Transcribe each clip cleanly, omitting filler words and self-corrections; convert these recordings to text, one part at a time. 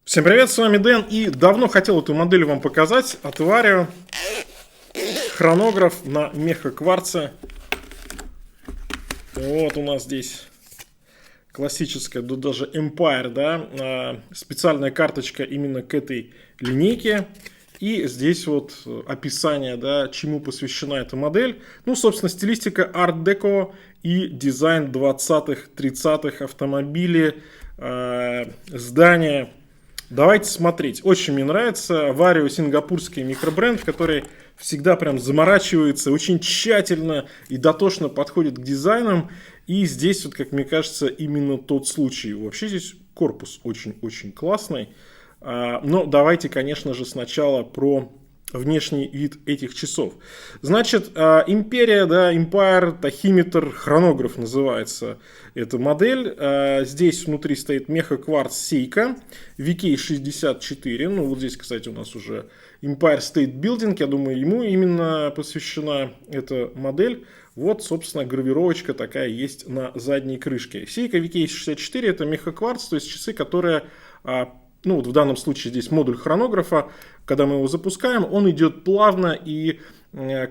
Всем привет, с вами Дэн, и давно хотел эту модель вам показать от Vario. Хронограф на мехакварце. Вот у нас здесь классическая, да даже Empire, да, специальная карточка именно к этой линейке. И здесь вот описание, да, чему посвящена эта модель. Ну, собственно, стилистика Art Deco и дизайн 20-х, 30-х, автомобили, здания. Давайте смотреть. Очень мне нравится. Vario — сингапурский микробренд, который всегда прям заморачивается, очень тщательно и дотошно подходит к дизайнам. И здесь, вот, как мне кажется, именно тот случай. Вообще здесь корпус очень-очень классный. Но давайте, конечно же, сначала про внешний вид этих часов. Значит, Империя, да, Empire, тахиметр, хронограф называется эта модель. Здесь внутри стоит мехакварц Seiko VK64. Ну, вот здесь, кстати, у нас уже Empire State Building. Я думаю, ему именно посвящена эта модель. Вот, собственно, гравировочка такая есть на задней крышке. Seiko VK64 это мехакварц, то есть часы, которые... Ну, вот в данном случае здесь модуль хронографа. Когда мы его запускаем, он идет плавно, и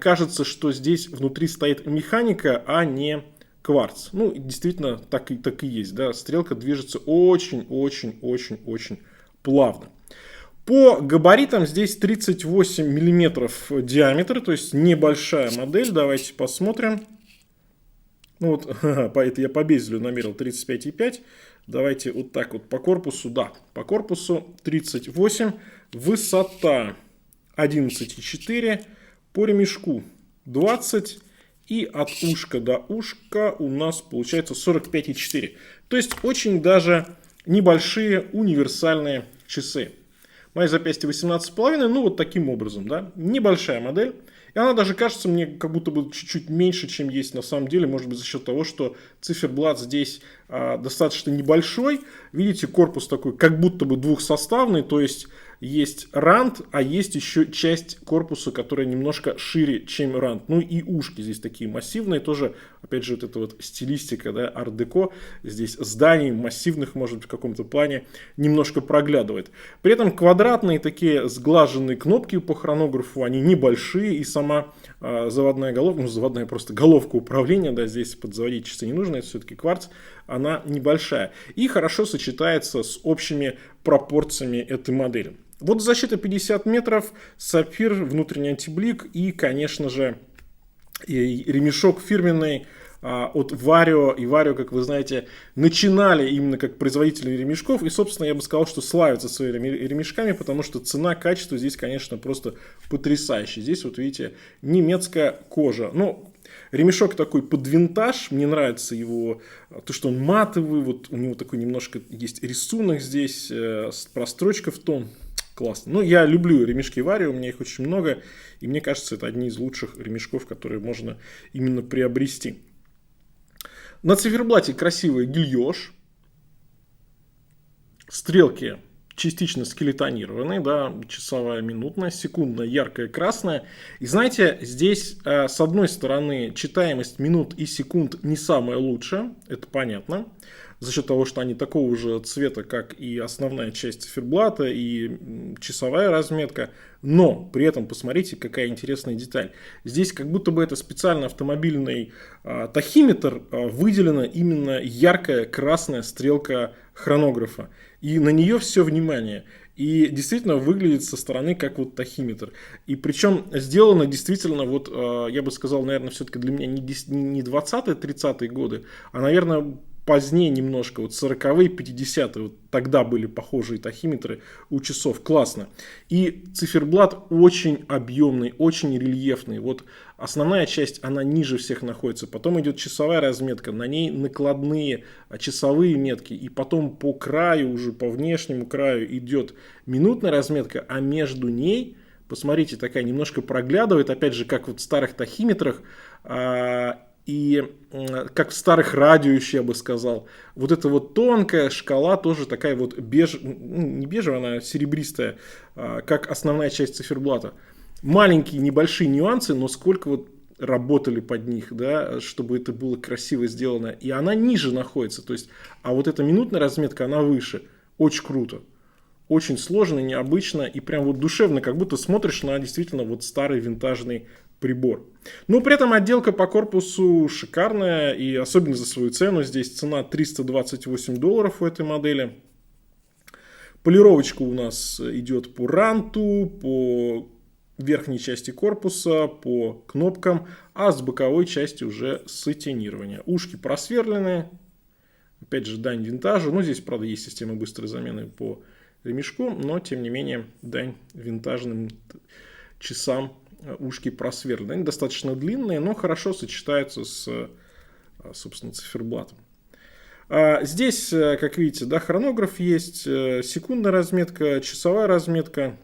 кажется, что здесь внутри стоит механика, а не кварц. Ну, действительно, так и есть. Да? Стрелка движется очень-очень-очень-очень плавно. По габаритам здесь 38 миллиметров диаметр, то есть небольшая модель. Давайте посмотрим. Ну вот, это я по безелю намерил 35,5. Давайте вот так вот по корпусу. Да, по корпусу 38. Высота 11,4. По ремешку 20. И от ушка до ушка у нас получается 45,4. То есть очень даже небольшие универсальные часы. Мои запястья 18,5. Ну вот таким образом. Да? Небольшая модель. И она даже кажется мне как будто бы чуть-чуть меньше, чем есть на самом деле. Может быть, за счет того, что циферблат здесь достаточно небольшой. Видите, корпус такой как будто бы двухсоставный. То есть рант, а есть еще часть корпуса, которая немножко шире, чем рант. Ну и ушки здесь такие массивные. Тоже, опять же, вот эта вот стилистика, да, арт-деко. Здесь зданий массивных, может быть, в каком-то плане немножко проглядывает. При этом квадратные такие сглаженные кнопки по хронографу, они небольшие. И сама заводная головка, ну заводная просто головка управления, да, здесь подзаводить часы не нужно, это все-таки кварц, она небольшая. И хорошо сочетается с общими пропорциями этой модели. Вот защита 50 метров, сапфир, внутренний антиблик и, конечно же, и ремешок фирменный от Vario. И Vario, как вы знаете, начинали именно как производители ремешков. И, собственно, я бы сказал, что славятся своими ремешками, потому что цена, качество здесь, конечно, просто потрясающее. Здесь, вот видите, немецкая кожа. Ну, ремешок такой под винтаж. Мне нравится его, то, что он матовый. Вот у него такой немножко есть рисунок здесь, прострочка в тон. Классно. Ну, я люблю ремешки Vario, у меня их очень много. И мне кажется, это одни из лучших ремешков, которые можно именно приобрести. На циферблате красивый гильёж. Стрелки частично скелетонированные, да, часовая, минутная, секундная, яркая, красная. И знаете, здесь с одной стороны читаемость минут и секунд не самая лучшая, это понятно. За счет того, что они такого же цвета, как и основная часть циферблата и часовая разметка. Но при этом посмотрите, какая интересная деталь. Здесь как будто бы это специально автомобильный тахиметр, выделена именно яркая красная стрелка хронографа. И на нее все внимание. И действительно выглядит со стороны как вот тахиметр. И причем сделано действительно, вот я бы сказал, наверное, все-таки для меня не 20-е, 30-е годы, а, наверное, позднее немножко, вот 40-е, 50-е, вот тогда были похожие тахиметры у часов. Классно. И циферблат очень объемный, очень рельефный. Вот основная часть, она ниже всех находится. Потом идет часовая разметка, на ней накладные часовые метки. И потом по краю, уже по внешнему краю идет минутная разметка, а между ней, посмотрите, такая немножко проглядывает, опять же, как вот в старых тахиметрах, и как в старых радио еще, я бы сказал, вот эта вот тонкая шкала тоже такая вот не бежевая, она серебристая, как основная часть циферблата. Маленькие небольшие нюансы, но сколько вот работали под них, да, чтобы это было красиво сделано. И она ниже находится, то есть, а вот эта минутная разметка, она выше. Очень круто. очень сложно, необычно и прям вот душевно, как будто смотришь на действительно вот старый винтажный прибор. Но при этом отделка по корпусу шикарная, и особенно за свою цену. Здесь цена $328 у этой модели. Полировочка у нас идет по ранту, по верхней части корпуса, по кнопкам, а с боковой части уже сатинирование. Ушки просверленные. Опять же, дань винтажу. Ну, здесь, правда, есть система быстрой замены по ремешку, но, тем не менее, дань винтажным часам. Ушки просверлены. Они достаточно длинные, но хорошо сочетаются с, собственно, циферблатом. Здесь, как видите, да, хронограф есть, секундная разметка, часовая разметка,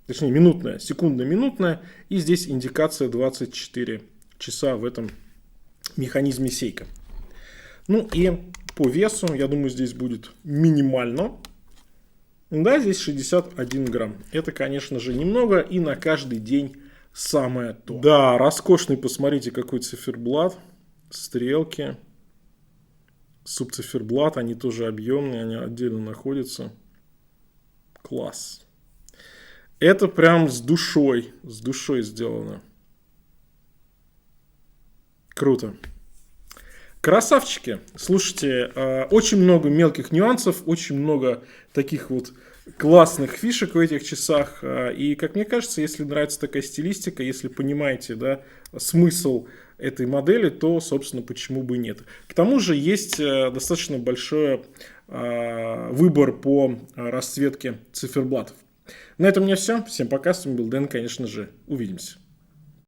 точнее минутная, секундно-минутная, и здесь индикация 24 часа в этом механизме Seiko. Ну и по весу, я думаю, здесь будет минимально. Да, здесь 61 грамм. Это, конечно же, немного, и на каждый день самое то. Да, роскошный, посмотрите, какой циферблат, стрелки, субциферблат, они тоже объемные, они отдельно находятся. Класс. Это прям с душой сделано. Круто. Красавчики. Слушайте, очень много мелких нюансов, очень много таких вот классных фишек в этих часах. И, как мне кажется, если нравится такая стилистика, если понимаете, да, смысл этой модели, то, собственно, почему бы и нет. К тому же есть достаточно большой выбор по расцветке циферблатов. На этом у меня все. Всем пока. С вами был Дэн. Конечно же, увидимся.